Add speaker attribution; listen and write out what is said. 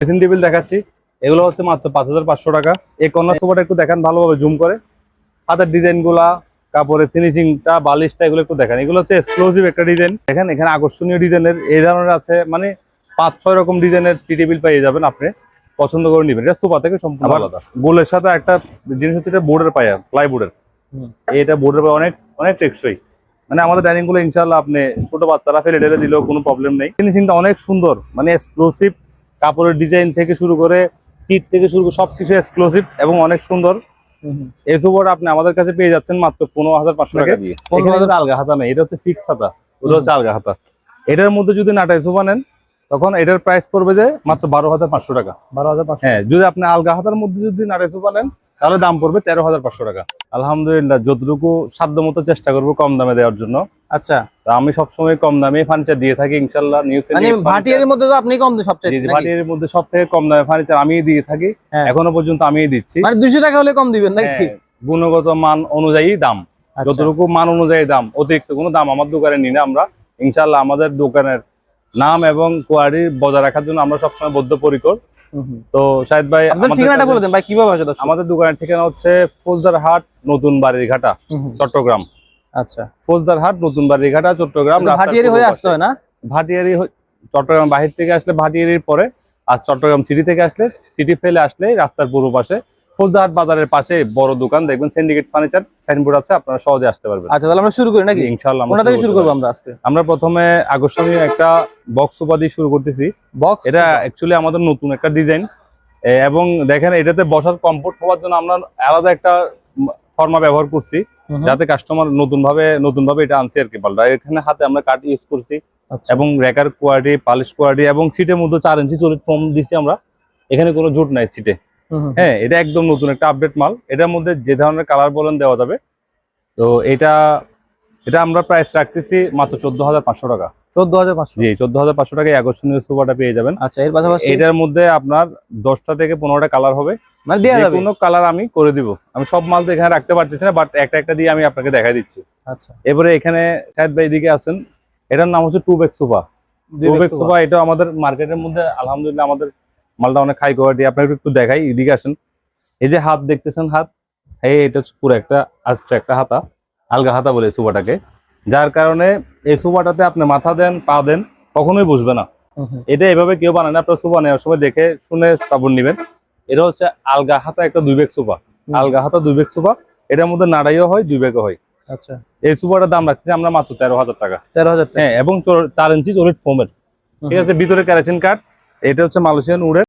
Speaker 1: Dressing table দেখাচ্ছি, এগুলো হচ্ছে মাত্র 5500 টাকা। এই কর্নার সোফাটা একটু দেখান ভালোভাবে জুম করে, হাতের ডিজাইন গুলা, কাপড়ের ফিনিশিংটা, বালিশটা, এগুলো একটু দেখেন। এগুলো হচ্ছে এক্সক্লুসিভ একটা ডিজাইন। দেখেন এখানে আকর্ষণীয় ডিজাইনের এই ধরনের আছে, মানে 5-6 রকম ডিজাইনের টি টেবিল পেয়ে যাবেন, আপনি পছন্দ করে নেবেন। এটা সোফা থেকে সম্পূর্ণ আলাদা। গোলের সাথে একটা জিনিস হচ্ছে এটা বোর্ডের পায়া, প্লাইবোর্ডের। এটা বোর্ডের পায়া অনেক অনেক টেকসই, মানে আমাদের ডাইনিং গুলো ইনশাআল্লাহ আপনি ছোট বাচ্চারা ফেলে ঢেলে দিলেও কোনো প্রবলেম নেই। ফিনিশিংটা অনেক সুন্দর, মানে এক্সক্লুসিভ, কাপড়ের ডিজাইন থেকে শুরু করে সিট থেকে শুরু করে সবকিছু এক্সক্লুসিভ এবং অনেক সুন্দর। এই সোফাটা আপনি আমাদের কাছে পেয়ে যাচ্ছেন মাত্র 15500 টাকা দিয়ে। আলগা হাতা নেই, এটা হচ্ছে ফিক্স হাতা, ওটা হচ্ছে আলগা হাতা। এটার মধ্যে যদি নাটাই সোফা নেন তখন এটার প্রাইস পড়বে যে মাত্র 12500 টাকা। 12500। হ্যাঁ, যদি আপনি আলগা হাতার মধ্যে যদি নাটাই সোফা নেন তাহলে দাম পড়বে 13500 টাকা। আলহামদুলিল্লাহ, যতটুকু সাধ্য মতো চেষ্টা করবো কম দামে দেওয়ার জন্য।
Speaker 2: আচ্ছা,
Speaker 1: আমি সবসময় কম দামে ফার্নিচার দিয়ে থাকি ইনশাআল্লাহ।
Speaker 2: ভাটিয়ারির মধ্যে তো আপনি কম দেন সবচেয়ে,
Speaker 1: ভাটিয়ারির মধ্যে সবথেকে কম দামে ফার্নিচার আমি দিয়ে থাকি, এখনো পর্যন্ত আমিই দিচ্ছি।
Speaker 2: মানে 200 টাকা হলে কম দিবেন নাকি?
Speaker 1: গুণগত মান অনুযায়ী দাম, যতটুকু মান অনুযায়ী দাম, অতিরিক্ত কোনো দাম আমার দোকানে নিই না আমরা। ইনশাআল্লাহ আমাদের দোকানের নাম এবং কোয়ালিটি বজায় রাখার জন্য আমরা সবসময় বদ্ধপরিকর। তো শাহিদ ভাই,
Speaker 2: ঠিকানাটা বলে দেন ভাই, কিভাবে আসবে?
Speaker 1: আমাদের দোকানের ঠিকানা হচ্ছে ফৌজদারহাট নতুন বাড়িঘাটা, চট্টগ্রাম।
Speaker 2: আচ্ছা,
Speaker 1: ফৌজদারহাট নতুন বাড়িঘাটা, চট্টগ্রাম।
Speaker 2: ভাটিয়ারি হয়ে আসতে হয় না?
Speaker 1: ভাটিয়ারি, চট্টগ্রাম বাহির থেকে আসলে ভাটিয়ারির পরে, আর চট্টগ্রাম সিটি থেকে আসলে, সিটি ফেলে আসলে রাস্তার পূর্ব পাশে ফৌজদারহাট বাজারের পাশে বড় দোকান দেখবেন, সিন্ডিকেট ফার্নিচার সাইনবোর্ড আছে, আপনারা সহজে আসতে পারবেন।
Speaker 2: আচ্ছা, তাহলে আমরা শুরু করি নাকি?
Speaker 1: ইনশাআল্লাহ
Speaker 2: কোথা থেকে শুরু করব আমরা আজকে?
Speaker 1: আমরা প্রথমে আকর্ষণীয় একটা বক্স সোফা দিয়ে শুরু করতেছি।
Speaker 2: বক্স,
Speaker 1: এটা অ্যাকচুয়ালি আমাদের নতুন একটা ডিজাইন, এবং দেখেন এটাতে বসার কমফোর্ট হওয়ার জন্য আমরা আলাদা একটা ফর্মা ব্যবহার করছি, যাতে কাস্টমার নতুন ভাবে এটা আনছি আর কি পাল্টা। এখানে হাতে আমরা কাট ইউজ করছি, এবং রেকার কোয়ালিটি, পালিশ কোয়ালিটি, এবং সিটের মধ্যে 4 ইঞ্চি সলিড ফোম দিছি আমরা। এখানে কোনো জুট নাই সিটে। হ্যাঁ, এটা একদম নতুন একটা আপডেট মাল। এটার মধ্যে যে ধরনের কালার বলেন দেওয়া যাবে। তো এটা আমরা প্রাইস রাখতেছি মাত্র 14500 টাকা।
Speaker 2: 14500?
Speaker 1: জি, 14500 টাকায় আকর্ষণীয় সোফাটা পেয়ে যাবেন।
Speaker 2: আচ্ছা, এর পাশাপাশি
Speaker 1: এটার মধ্যে আপনার 10টা থেকে 15টা কালার হবে,
Speaker 2: মানে দেয়া যাবে?
Speaker 1: কোনো কালার আমি করে দিব। আমি সব মাল তো এখানে রাখতে পারতেছি না, বাট একটা একটা দিয়ে আমি আপনাকে দেখাই দিচ্ছি।
Speaker 2: আচ্ছা,
Speaker 1: এবারে এখানে শাহিদ ভাই এদিকে আছেন, এটার নাম হচ্ছে 2 সোফা। 2 সোফা এটা আমাদের মার্কেটের মধ্যে আলহামদুলিল্লাহ আমাদের মালটা অনেক হাই কোয়ালিটি। আপনাকে একটু দেখাই, এদিকে আসেন। এই যে হাত দেখতেছেন, হাত, এটা হচ্ছে পুরো একটা হাতা, আলগা হাতা বলে সোফাটাকে, যার কারণে এই সোফাটাতে আপনি মাথা দেন, পা দেন, কখনোই বসবে না। এটা এভাবে কেউ বানায় না, আপনার সোফা নেওয়ার সময় দেখে শুনে তারপর নেবেন। এটা হচ্ছে আলগা হাতা একটা 2 সোফা, আলগা হাতা 2 সোফা। এটার মধ্যে নাড়াইও হয়, 2 হয়। আচ্ছা, এই সোফাটার দাম রাখছি আমরা মাত্র 13000 টাকা। 13000? হ্যাঁ, এবং 4 ইঞ্চি সলিড ফোমের। ঠিক আছে, ভিতরে ক্যারাচিন কাঠ। এটা হচ্ছে মালয়েশিয়ান উডের।